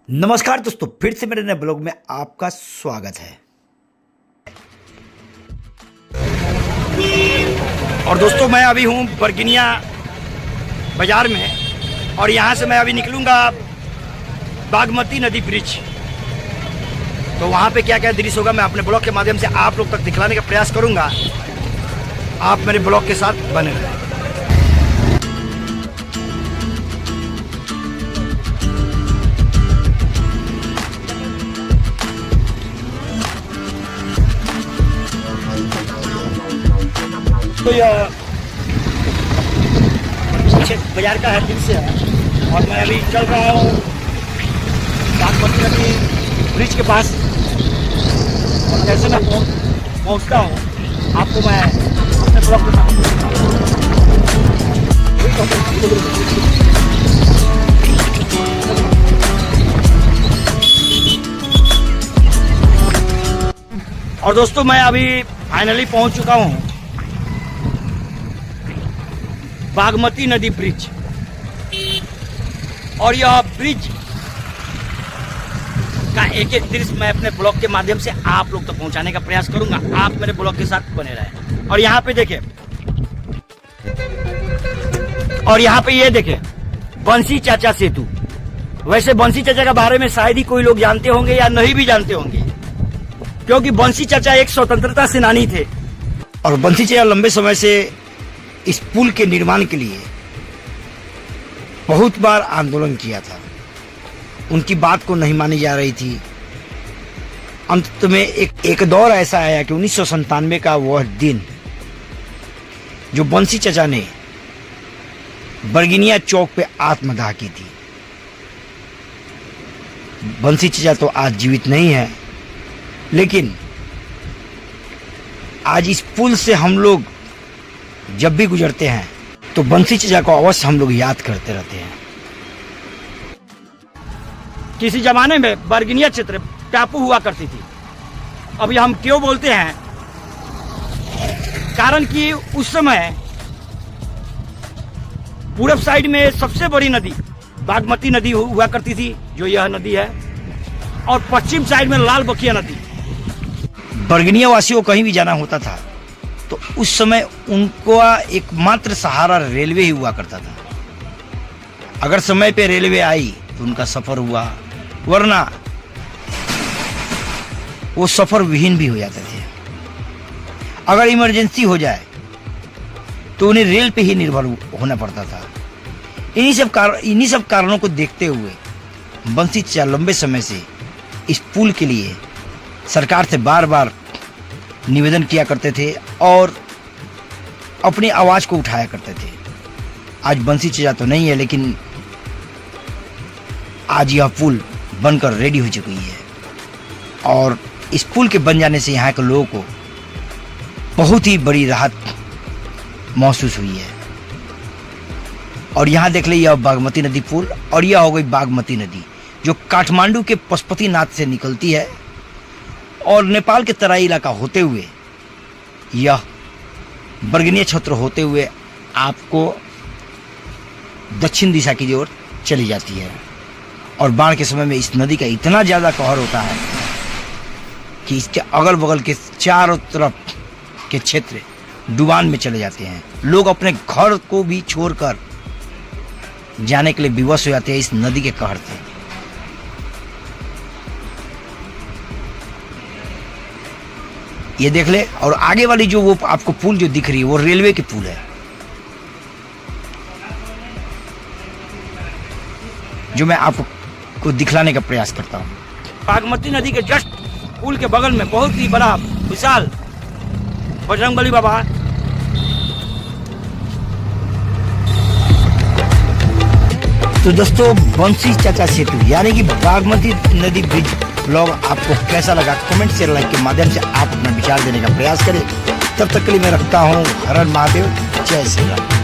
नमस्कार दोस्तों, फिर से मेरे नए ब्लॉग में आपका स्वागत है। और दोस्तों, मैं अभी हूँ बरगिनिया बाजार में और यहाँ से मैं अभी निकलूँगा बागमती नदी ब्रिज। तो वहाँ पे क्या क्या दृश्य होगा मैं अपने ब्लॉग के माध्यम से आप लोग तक दिखलाने का प्रयास करूँगा। आप मेरे ब्लॉग के साथ बने रहें। तो यह बाजार का है दृश्य है और मैं अभी चल रहा हूँ बागमती नदी ब्रिज के पास। और जैसे मैं पहुँचता हूँ आपको मैं अपने ब्लॉग के साथ और दोस्तों मैं अभी फाइनली पहुँच चुका हूँ बागमती नदी ब्रिज। और यह ब्रिज का एक एक दृश्य मैं अपने ब्लॉग के माध्यम से आप लोग तक पहुंचाने का प्रयास करूंगा। आप मेरे ब्लॉग के साथ बने रहें। और यहाँ पे देखें, और यहाँ पे ये देखें बंसी चाचा सेतु। वैसे बंसी चाचा के बारे में शायद ही कोई लोग जानते होंगे या नहीं भी जानते होंगे, क्योंकि बंसी चाचा एक स्वतंत्रता सेनानी थे। और बंसी चाचा लंबे समय से इस पुल के निर्माण के लिए बहुत बार आंदोलन किया था। उनकी बात को नहीं मानी जा रही थी। अंत में एक दौर ऐसा आया कि 1997 का वह दिन जो बंसी चाचा ने बरगिनिया चौक पे आत्मदाह की थी। बंसी चाचा तो आज जीवित नहीं है, लेकिन आज इस पुल से हम लोग जब भी गुजरते हैं तो बंसी चाचा को अवश्य हम लोग याद करते रहते हैं। किसी जमाने में बरगिनिया क्षेत्र टापू हुआ करती थी। अभी हम क्यों बोलते हैं, कारण कि उस समय पूरब साइड में सबसे बड़ी नदी बागमती नदी हुआ करती थी, जो यह नदी है, और पश्चिम साइड में लाल बखिया नदी। बरगिनिया वासियों को कहीं भी जाना होता था तो उस समय उनको एकमात्र सहारा रेलवे ही हुआ करता था। अगर समय पे रेलवे आई तो उनका सफर हुआ, वरना वो सफर विहीन भी हो जाते थे। अगर इमरजेंसी हो जाए तो उन्हें रेल पे ही निर्भर होना पड़ता था। इन्हीं सब कारणों को देखते हुए बंसी चाचा लंबे समय से इस पुल के लिए सरकार से बार बार निवेदन किया करते थे और अपनी आवाज को उठाया करते थे। आज बंसी चाचा तो नहीं है, लेकिन आज यह पुल बनकर रेडी हो चुकी है। और इस पुल के बन जाने से यहाँ के लोगों को बहुत ही बड़ी राहत महसूस हुई है। और यहाँ देख ले, यह बागमती नदी पुल, और यह हो गई बागमती नदी जो काठमांडू के पशुपतिनाथ से निकलती है और नेपाल के तराई इलाका होते हुए यह बरगिनिया क्षेत्र होते हुए आपको दक्षिण दिशा की ओर चली जाती है। और बाढ़ के समय में इस नदी का इतना ज़्यादा कहर होता है कि इसके अगल बगल के चारों तरफ के क्षेत्र डुबान में चले जाते हैं। लोग अपने घर को भी छोड़कर जाने के लिए विवश हो जाते हैं इस नदी के कहर से। ये देख ले, और आगे वाली जो वो आपको पुल जो दिख रही है वो रेलवे की पुल है, जो मैं आपको दिखलाने का प्रयास करता हूँ। बागमती नदी के जस्ट पुल के बगल में बहुत ही बड़ा विशाल बजरंगबली बाबा। तो दोस्तों, बंसी चाचा सेतु यानी कि बागमती नदी ब्रिज ब्लॉग आपको कैसा लगा कमेंट से लाइक के माध्यम से आप अपना विचार देने का प्रयास करें। तब तक के लिए मैं रखता हूँ। हर हर महादेव, जय श्री राम।